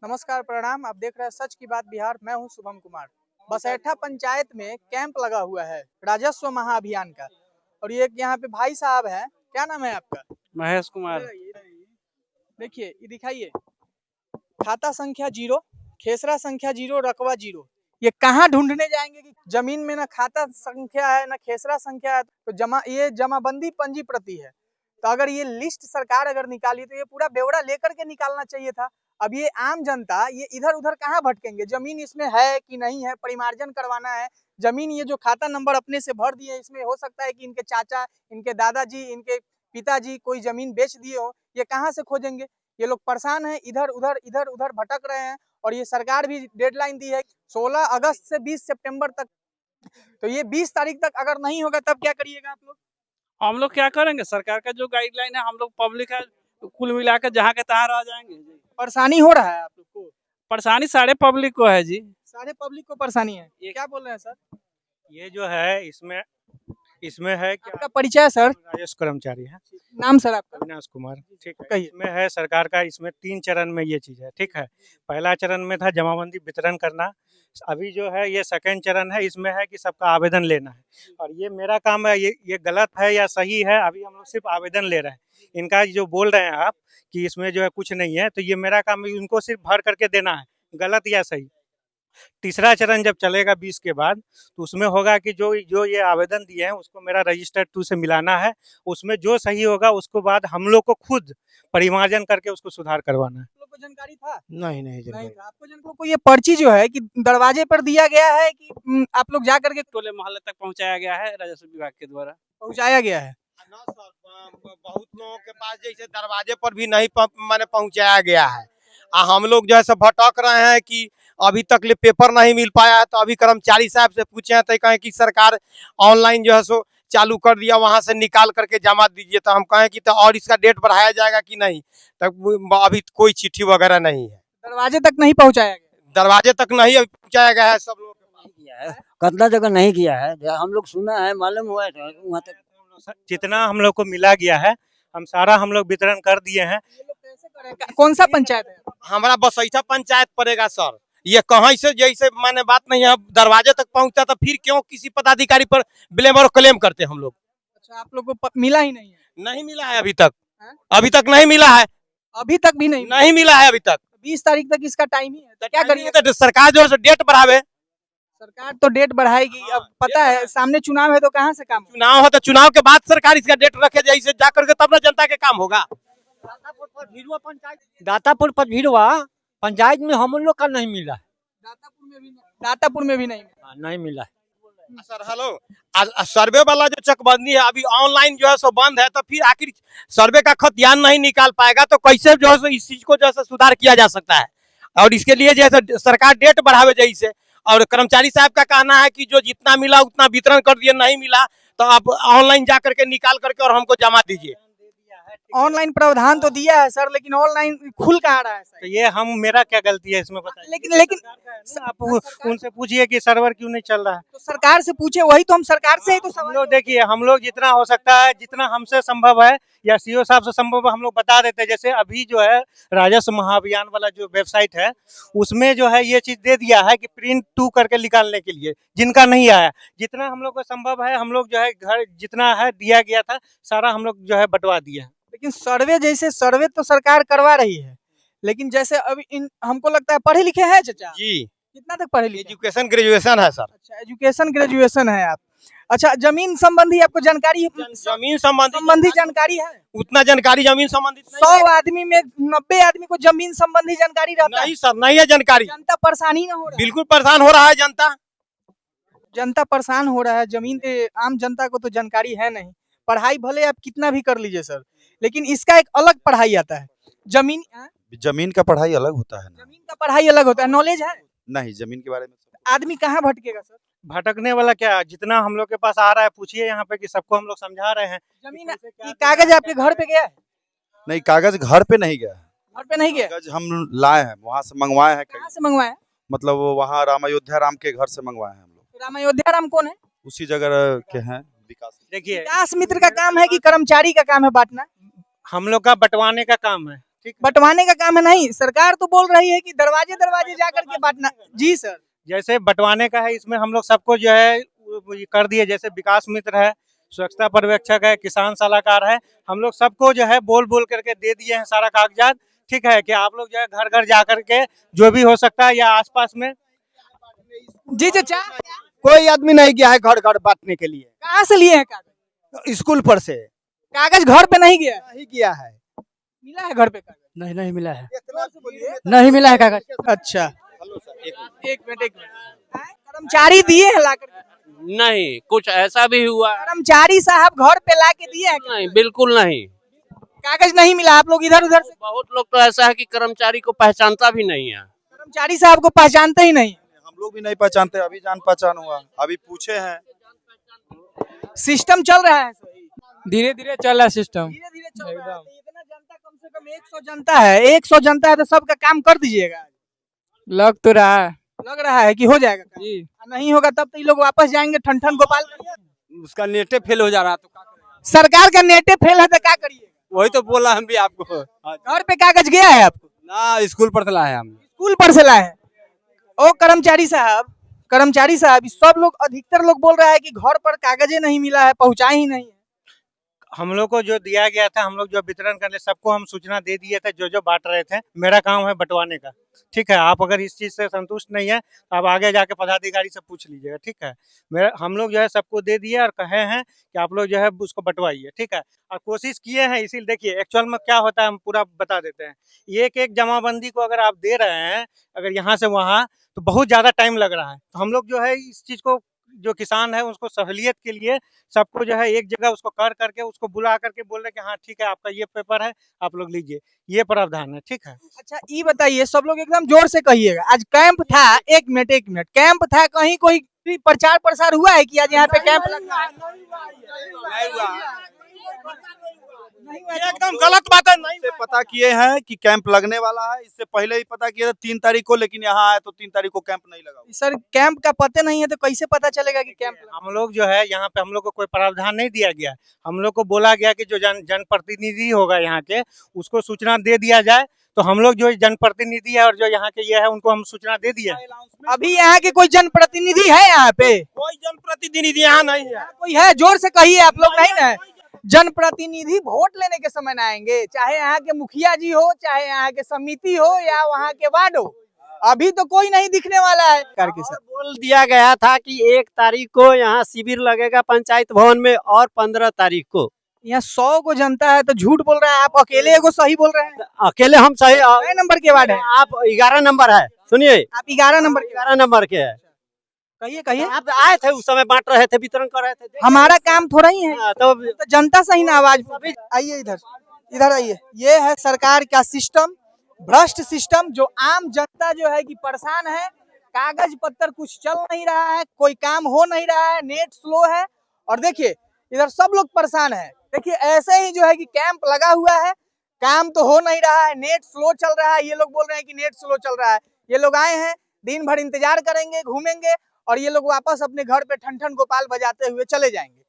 नमस्कार, प्रणाम। आप देख रहे हैं सच की बात बिहार। मैं हूं शुभम कुमार। बसैठा पंचायत में कैंप लगा हुआ है राजस्व महाअभियान का, और ये यहाँ पे भाई साहब हैं। क्या नाम है आपका? महेश कुमार। देखिए, ये दिखाइए, खाता संख्या 0, खेसरा संख्या 0, रकबा 0। ये कहाँ ढूंढने जाएंगे कि जमीन में ना खाता संख्या है ना खेसरा संख्या है, तो ये जमाबंदी पंजी प्रति है। तो अगर ये लिस्ट सरकार अगर निकाली तो ये पूरा ब्यौरा लेकर के निकालना चाहिए था। अब ये आम जनता ये इधर उधर कहाँ भटकेंगे? जमीन इसमें है कि नहीं है, परिमार्जन करवाना है। जमीन ये जो खाता नंबर अपने से भर दिए, इसमें हो सकता है कि इनके चाचा, इनके दादाजी, इनके पिताजी कोई जमीन बेच दिए हो। ये कहाँ से खोजेंगे? ये लोग परेशान हैं, इधर उधर भटक रहे हैं। और ये सरकार भी डेडलाइन दी है 16 अगस्त से 20 सितंबर तक। तो ये 20 तारीख तक अगर नहीं होगा तब क्या करिएगा आप लोग? हम लोग क्या करेंगे? सरकार का जो गाइडलाइन है, हम लोग पब्लिक है, कुल मिलाकर जहाँ के तहाँ रह जाएंगे। परेशानी हो रहा है आप लोग को? परेशानी सारे पब्लिक को है जी। सारे पब्लिक को परेशानी है। ये क्या बोल रहे हैं सर? ये जो है इसमें है कि आपका परिचय सर? राजस्व कर्मचारी है। नाम सर आपका? अविनाश कुमार। ठीक है, कहिए। इसमें है सरकार का, इसमें 3 चरण में ये चीज़ है। ठीक है, पहला चरण में था जमाबंदी वितरण करना। अभी जो है ये सेकंड चरण है, इसमें है कि सबका आवेदन लेना है। और ये मेरा काम है, ये गलत है या सही है, अभी हम लोग सिर्फ आवेदन ले रहे हैं। इनका जो बोल रहे हैं आप कि इसमें जो है कुछ नहीं है, तो ये मेरा काम है उनको सिर्फ भर करके देना है, गलत या सही। तीसरा चरण जब चलेगा 20 के बाद, तो उसमें होगा कि जो जो ये आवेदन दिए हैं उसको मेरा रजिस्टर्ड 2 से मिलाना है। उसमें जो सही होगा उसको बाद हम लोग को खुद परिमार्जन करके उसको सुधार करवाना है। आप लोग को जानकारी था? नहीं नहीं था। आपको जनता को ये पर्ची जो है कि दरवाजे पर दिया गया है कि आप लोग जा करके टोले मोहल्ले तक पहुँचाया गया है राजस्व विभाग के द्वारा। पहुंचाया गया है? बहुत लोगों के पास जैसे दरवाजे पर भी नहीं माने पहुंचाया गया है। हम लोग जो है सब भटक रहे हैं कि अभी तक ले पेपर नहीं मिल पाया है। तो अभी कर्मचारी साहब से पूछे हैं तो कहें कि सरकार ऑनलाइन जो है सो चालू कर दिया, वहां से निकाल करके जमा दीजिए। तो हम कहें कि तो और इसका डेट बढ़ाया जाएगा कि नहीं, तब अभी कोई चिट्ठी वगैरह नहीं है। दरवाजे तक नहीं पहुंचाया गया? दरवाजे तक नहीं अभी पहुंचाया गया है। सब लोग किया है, कतला जगह नहीं किया है। हम लोग सुना है, मालूम हुआ है वहाँ तक। जितना हम लोग को मिला गया है, हम लोग वितरण कर दिए हैं। ये लोग कैसे करें? कौन सा पंचायत है? हमारा बसैठा पंचायत पड़ेगा सर। ये कहीं से जैसे माने बात नहीं है, दरवाजे तक पहुंचता तो फिर क्यों किसी पदाधिकारी पर ब्लेम और क्लेम करते हम लोग? अच्छा, आप लोग को मिला ही नहीं है? नहीं मिला है अभी तक। हाँ? अभी तक नहीं मिला है। अभी तक भी नहीं? नहीं मिला है अभी तक। 20 तारीख तक इसका टाइम ही है, तो क्या करिए? तो सरकार जो है डेट बढ़ावे। सरकार तो डेट बढ़ाएगी। अब पता है सामने चुनाव है तो कहाँ से काम होगा? चुनाव है तो चुनाव के बाद सरकार इसका डेट रखे, जैसे जा करके तब ना जनता के काम होगा। दातापुर पर भीड़वा पंचायत में हम लोग का नहीं मिला है। दातापुर में भी नहीं मिला। नहीं मिला है। सर हेलो, सर्वे वाला जो चकबंदी है अभी ऑनलाइन जो है सो बंद है, तो फिर आखिर सर्वे का खतियान नहीं निकाल पाएगा तो कैसे जो है सो इस चीज को जो है सुधार किया जा सकता है? और इसके लिए जैसे सरकार डेट बढ़ावे जैसे, और कर्मचारी साहब का कहना है कि जो जितना मिला उतना वितरण कर दिए, नहीं मिला तो आप ऑनलाइन जा करके निकाल करके और हमको जमा दीजिए। ऑनलाइन प्रावधान तो दिया है सर, लेकिन ऑनलाइन खुल कहाँ रहा है सर? तो ये मेरा क्या गलती है इसमें बताइए? लेकिन आप उनसे पूछिए कि सर्वर क्यों नहीं चल रहा है। तो सरकार से पूछे, वही तो हम सरकार से ही तो हम सवाल। लोग देखिए, हम लोग जितना हो सकता है, जितना हमसे संभव है या सीओ साहब से संभव है, हम लोग बता देते हैं। जैसे अभी जो है राजस्व महाअभियान वाला जो वेबसाइट है, उसमें जो है ये चीज दे दिया है कि प्रिंट 2 करके निकालने के लिए, जिनका नहीं आया। जितना हम लोग को संभव है, हम लोग जो है घर जितना है दिया गया था सारा हम लोग जो है बंटवा दिया है। लेकिन सर्वे तो सरकार करवा रही है, लेकिन जैसे अभी हमको लगता है पढ़े लिखे हैं चाचा? जी, कितना तक पढ़े लिखे? एजुकेशन ग्रेजुएशन है सर। अच्छा, एजुकेशन ग्रेजुएशन है आप। अच्छा, जमीन संबंधी आपको जानकारी है? जमीन संबंधी जानकारी है? उतना जानकारी जमीन संबंधित 100 आदमी में 90 आदमी को जमीन संबंधी जानकारी रहता है। नहीं सर, नहीं है जानकारी। जनता परेशानी ना हो रहा है? बिल्कुल परेशान हो रहा है जनता। जनता परेशान हो रहा है। आम जनता को तो जानकारी है नहीं। पढ़ाई भले आप कितना भी कर लीजिए सर, लेकिन इसका एक अलग पढ़ाई आता है। जमीन का पढ़ाई अलग होता है ना? जमीन का पढ़ाई अलग होता है। नॉलेज है? नहीं, जमीन के बारे में आदमी कहाँ भटकेगा सर? भटकने वाला क्या, जितना हम लोग के पास आ रहा है पूछिए यहाँ पे कि सबको हम लोग समझा रहे हैं। जमीन ये कागज आपके घर पे गया है? नहीं, कागज घर पे नहीं गया। घर पे नहीं गया? कागज हम लाए हैं, वहाँ से मंगवाए हैं। कहाँ से मंगवाए? मतलब वो वहाँ रामायोध्या राम के घर से मंगवाए हैं हम लोग। रामायोध्या राम कौन है? उसी जगह के हैं, विकास। देखिए, विकास मित्र का काम है कि कर्मचारी का काम है बांटना? हम लोग का बंटवाने का काम है। ठीक है। बंटवाने का काम है नहीं, सरकार तो बोल रही है कि दरवाजे दरवाजे जाकर के बांटना। जी सर। जैसे बंटवाने का है, इसमें हम लोग सबको जो है वो ये कर दिए, जैसे विकास मित्र है, स्वच्छता पर्यवेक्षक है, किसान सलाहकार है, हम लोग सबको जो है बोल बोल करके दे दिए हैं सारा कागजात। ठीक है कि आप लोग जो है घर घर जा करके जो भी हो सकता है या आसपास में। जी चाचा, कोई आदमी नहीं गया है घर घर बांटने के लिए। कहाँ से लिए हैं कागज? स्कूल पर से कागज घर पे नहीं गया है? नहीं गया है। मिला है घर पे कागज? नहीं नहीं मिला है, बोलिए। नहीं मिला है कागज। अच्छा, एक मिनट। कर्मचारी दिए हैं ला करके? नहीं, कुछ ऐसा भी हुआ कर्मचारी साहब घर पे ला के दिए हैं? नहीं, बिल्कुल नहीं। कागज नहीं मिला, आप लोग इधर उधर से? बहुत लोग तो ऐसा है कि कर्मचारी को पहचानता भी नहीं है। कर्मचारी साहब को पहचानते ही नहीं। हम लोग भी नहीं पहचानते, अभी जान पहचान हुआ, अभी पूछे हैं। सिस्टम चल रहा है, धीरे धीरे चल रहा है सिस्टम। धीरे धीरे चल रहा है। तो इतना जनता, कम से कम 100 जनता है, 100 जनता है तो सबका काम कर दीजिएगा। लग तो रहा है लग रहा है कि हो जाएगा काम? जी। नहीं होगा तब तो ये लोग वापस जाएंगे ठन गोपाल। उसका नेटे फेल हो जा रहा, तो सरकार का नेटे फेल है तो क्या करिएगा? वही तो बोला हम भी आपको। घर पे कागज गया है आपको? ना, स्कूल पर चला है हम। स्कूल पर से लाए हैं। ओ कर्मचारी साहब, सब लोग, अधिकतर लोग बोल रहा है कि घर पर कागजे नहीं मिला है, पहुंचाए ही नहीं है। हम लोग को जो दिया गया था, हम लोग जो वितरण करने सबको हम सूचना दे दिए थे, जो जो बांट रहे थे। मेरा काम है बंटवाने का। ठीक है, आप अगर इस चीज से संतुष्ट नहीं है तो आप आगे जाके पदाधिकारी से पूछ लीजिएगा। ठीक है, हम लोग जो है सबको दे दिए और कहे हैं कि आप लोग जो है उसको बंटवाइए। ठीक है, और कोशिश किए हैं, इसीलिए देखिए एक्चुअल में क्या होता है हम पूरा बता देते हैं। एक एक जमाबंदी को अगर आप दे रहे हैं, अगर यहाँ से वहाँ, तो बहुत ज्यादा टाइम लग रहा है। तो हम लोग जो है इस चीज को, जो किसान है उसको सहूलियत के लिए सबको जो है एक जगह उसको कर करके उसको बुला करके बोल रहे कि हाँ ठीक है, आपका ये पेपर है, आप लोग लीजिए, ये प्रावधान है। ठीक है। अच्छा, ये बताइए, सब लोग एकदम जोर से कहिएगा, आज कैंप था, एक मिनट, कैंप था, कहीं कोई भी प्रचार प्रसार हुआ है कि आज यहाँ पे कैंप लगना है? ये एकदम गलत बात है। नहीं इससे पता किए हैं कि कैंप लगने वाला है, इससे पहले ही पता किया था 3 तारीख को, लेकिन यहाँ आए तो 3 तारीख को कैंप नहीं लगा। सर, कैंप का पता नहीं है तो कैसे पता चलेगा कि कैंप लगा? हम लोग जो है यहाँ पे हम लोग को कोई प्रावधान नहीं दिया गया। हम लोग को बोला गया कि जो जनप्रतिनिधि होगा यहाँ के, उसको सूचना दे दिया जाए। तो हम लोग जो जनप्रतिनिधि है और जो यहाँ के ये है, उनको हम सूचना दे दिए। अभी यहाँ के कोई जनप्रतिनिधि है यहाँ पे? कोई जनप्रतिनिधि यहाँ नहीं है। कोई है? जोर से कहिए, आप लोग नहीं ना। जनप्रतिनिधि वोट लेने के समय न आएंगे, चाहे यहाँ के मुखिया जी हो, चाहे यहाँ के समिति हो या वहाँ के वार्ड हो। अभी तो कोई नहीं दिखने वाला है। करके सर बोल दिया गया था कि 1 तारीख को यहाँ शिविर लगेगा पंचायत भवन में और 15 तारीख को। यहाँ 100 को जनता है तो झूठ बोल रहा है, आप अकेले एगो सही बोल रहे हैं। अकेले हम सही। कितने नंबर के वार्ड है आप? 11 नंबर है। सुनिए, आप 11 नंबर के। 11 नंबर के है। कहिए। आप आए थे उस समय, बांट रहे थे, वितरण कर रहे थे। हमारा काम थोड़ा ही है, हाँ, तो तो जनता सही ना आवाज। आइए इधर आइए। ये है सरकार का सिस्टम, भ्रष्ट सिस्टम, जो आम जनता जो है कि परेशान है। कागज पत्तर कुछ चल नहीं रहा है, कोई काम हो नहीं रहा है, नेट स्लो है। और देखिए इधर सब लोग परेशान है। देखिए ऐसे ही जो है कि कैंप लगा हुआ है, काम तो हो नहीं रहा है, नेट स्लो चल रहा है। ये लोग बोल रहे हैं कि नेट स्लो चल रहा है। ये लोग आए हैं, दिन भर इंतजार करेंगे, घूमेंगे और ये लोग वापस अपने घर पे ठन गोपाल बजाते हुए चले जाएंगे।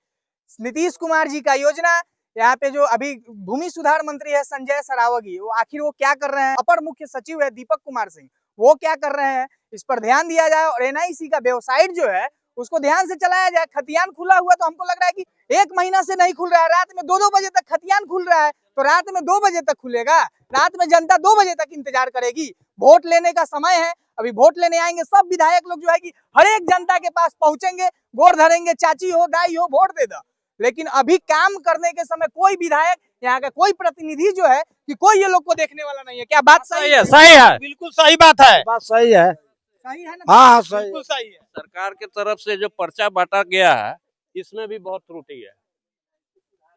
नीतीश कुमार जी का योजना, यहाँ पे जो अभी भूमि सुधार मंत्री है संजय सरावगी, वो आखिर वो क्या कर रहे हैं? अपर मुख्य सचिव है दीपक कुमार सिंह, वो क्या कर रहे हैं? इस पर ध्यान दिया जाए। और NIC का वेबसाइट जो है उसको ध्यान से चलाया जाए। खतियान खुला हुआ तो हमको लग रहा है कि 1 महीना से नहीं खुल रहा है। रात में 2-2 बजे तक खतियान खुल रहा है, तो रात में 2 बजे तक खुलेगा? रात में जनता 2 बजे तक इंतजार करेगी? वोट लेने का समय है, अभी वोट लेने आएंगे सब विधायक लोग जो है कि हर एक जनता के पास पहुंचेंगे, गोर धरेंगे, चाची हो दाई हो वोट दे दो। लेकिन अभी काम करने के समय कोई विधायक, यहाँ का कोई प्रतिनिधि जो है कि कोई ये लोग को देखने वाला नहीं है। क्या बात सही है? सही है, बिल्कुल सही बात है। बात सही है। सही है ना? हाँ सही। बिल्कुल सही है। सरकार की तरफ से जो पर्चा बांटा गया है, इसमें भी बहुत त्रुटि है।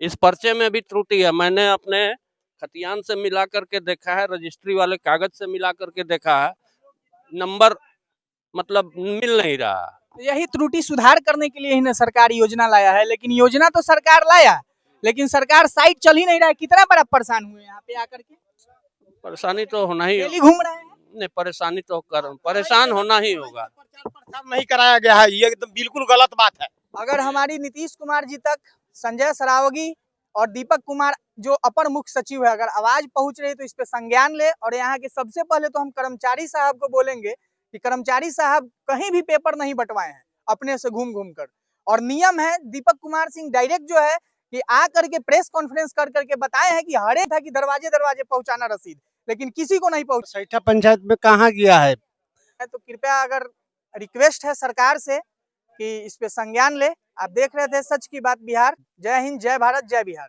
इस पर्चे में भी त्रुटि है। मैंने अपने खतियान से मिला करके देखा है, रजिस्ट्री वाले कागज से मिला करके देखा है, नंबर मतलब मिल नहीं रहा। यही त्रुटि सुधार करने के लिए ही ना सरकार योजना लाया है। लेकिन योजना तो सरकार लाया, लेकिन सरकार साइट चल ही नहीं रहा है। कितना बड़ा परेशान हुए यहाँ पे आकर के? परेशानी तो होना ही डेली घूम रहे हैं। नहीं, परेशानी तो परेशान होना ही होगा। प्रचार नहीं कराया गया है, ये एकदम बिल्कुल गलत बात है। अगर हमारी नीतीश कुमार जी तक संजय सरावगी और दीपक कुमार जो अपर मुख्य सचिव है, अगर आवाज पहुंच रही है तो इस पे संज्ञान ले। और यहाँ के सबसे पहले तो हम कर्मचारी साहब को बोलेंगे कि कर्मचारी साहब कहीं भी पेपर नहीं बंटवाए हैं अपने से घूम घूम कर, और नियम है दीपक कुमार सिंह डायरेक्ट जो है कि आ करके प्रेस कॉन्फ्रेंस कर करके बताए हैं कि हरे था कि दरवाजे दरवाजे पहुंचाना रसीद, लेकिन किसी को नहीं पहुंचा। सैठा पंचायत में कहाँ गया है? तो कृपया अगर रिक्वेस्ट है सरकार से कि इस पे संज्ञान ले। आप देख रहे थे सच की बात बिहार। जय हिंद, जय भारत, जय बिहार।